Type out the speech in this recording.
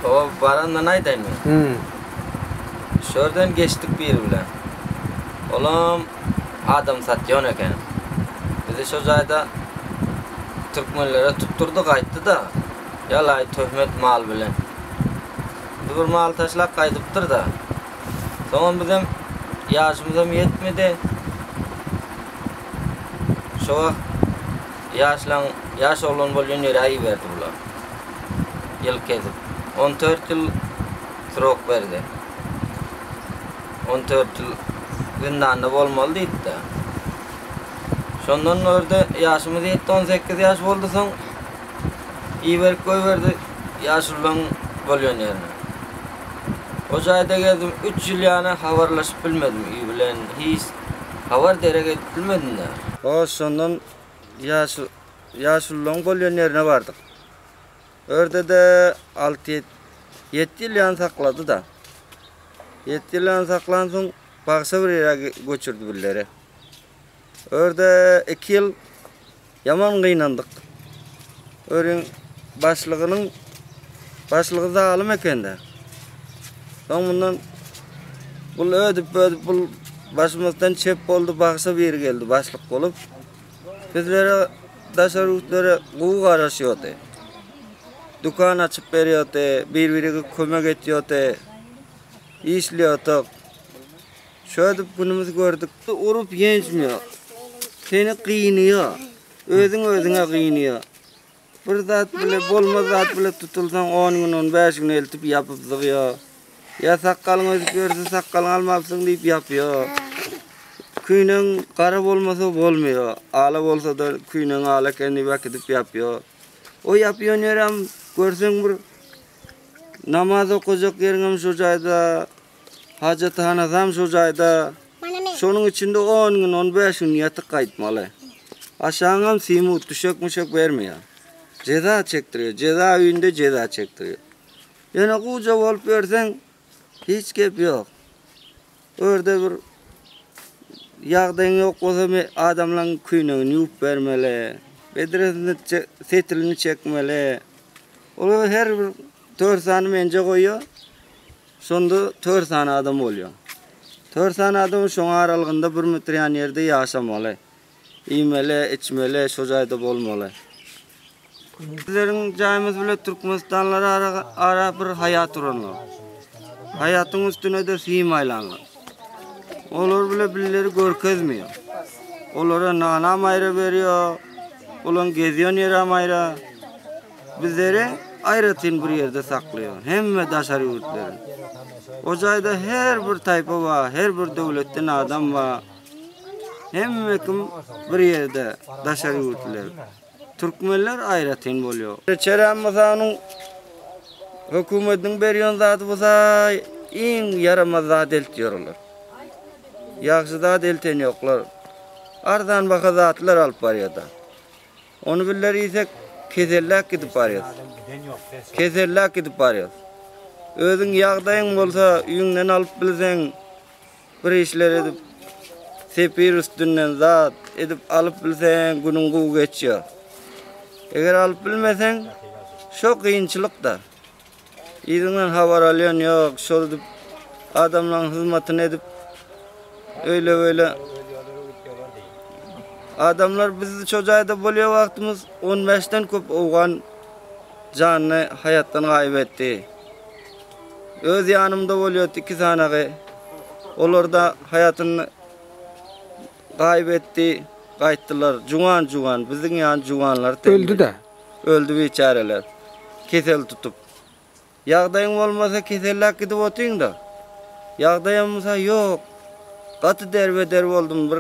O barandan aytayım mı? Şuradan geçtik bir bilen. Oğlum adam satıyor eken. Bizi şu jayda Türkmenlere tutturdu kayıttı da. Yalay töhmet mal bilen. Bir mal taşlak kaydıptır da. Sonra bizim yaşımızım yetmedi. Şu yaş olan bolyon yere ayı verdi bular. Yıl kezip. 14 yıl sırok verdi. 14 yıl zindanda olmalı deydi de. Şondan orada yaşımız yetti, 18 yaş oldu son. İyi verip koy verdi. Yaş olan bolyon yerine. O jayda geldim 3 yıl yani havarlaşıp bilmedim iyi bilen. Hiç havar derek bilmedim de. O şondan yaş olan bolyon yerine vardık. Orada da 6-7 yıl yani sakladı da. 7 yıl yani saklansın baksa bir yere göçürdü birileri. Orada 2 yıl yaman kıynandık. Örün başlığı zalim eken de. Son bundan bul ödüp bul başımızdan çep oldu baksa bir geldi başlık olup. Bizlere daşarıklara kuğu araşıyordu. Dükkan açıp veriyordu, birbirine kömek ediyordu. İşliyordu. Şöyle bunumuzu gördük. Urup yençmiyor. Seni kıyınıyor. Özüne kıyınıyor. Bir zat bile bolmaz zat bile tutulsan 10 gün 15 gün eltip yapıp zıgıyor. Ya sakkalın özüp görse sakkalın almapsın deyip yapıyor. Kuyunun kara olmasa olmuyor. Ağla olsa da kuyunun ağla kendi vakit yapıyor. O yapıyor nerem görsen bir namaz okuyacak yerim şu jayda. Hacethanadam şu jayda. Şonun içinde 10 gün 15 gün yatıp kayıtmalı. Aşağıdan simut düşük vermiyor. Ceza çektiriyor. Ceza evinde ceza çektiriyor. Yani kuca olup versen hiç kep yok. Orada bir yağdan yok olsa adamların kuyunun yup vermeli. Bedresini setilini çekmeli. O her bir 4 tane mence koyuyor. Sonunda 4 tane adam oluyor. 4 tane adam şu aralığında 1 metre yan yerde yaşamalı. İymeli, içmeli, şu jayda bolmalı. Bizlerin cayımız bile Türkmenistanlara ara bir hayat uğranlar. Hayatın üstüne de sıymaylanlar. Olur bile birileri görkezmiyor. Onlara nana mayra veriyor. Olan geziyor yere mayra. Bizleri ayrıtın bir yerde saklıyor. Hem daşarı yurtları. O jayda her bir tayfa var, her bir devletten adam var. Hem kim bir yerde daşarı yurtları. Türkmenler ayrıtın oluyor. Çerem masanın hükümetin beriyon zatı olsa en yaramaz zat eltiyorlar. Yaxşı zat elten yoklar. Ardan baka zatlar alıp var da. Onu birileri ise keserlak gidip varıyor. Keserlak gidip varıyor. Özün yağdayın olsa yünden alıp bilsen bir işler edip sepir üstünden zat edip alıp bilsen günün kuğu geçiyor. Eğer alıp bilmesen çok kıyınçılık da. İzinden haber alıyorsun yok. Şöyle adamların hizmetini edip öyle adamlar bizi çocuğa da buluyor vaktimiz 15'ten köp oğlan canını hayattan kaybetti. Öz yanımda oluyor 2 tane. Onlar da hayatını kaybetti. Kayıttılar. Cuvan. Bizim yani cuvanlar. Öldü de. Öldü biçareler. Kesel tutup. Yağdayın olmasa kesellak gidip oturun da. Yağdayın olmasa yok. Katı derbe oldum bir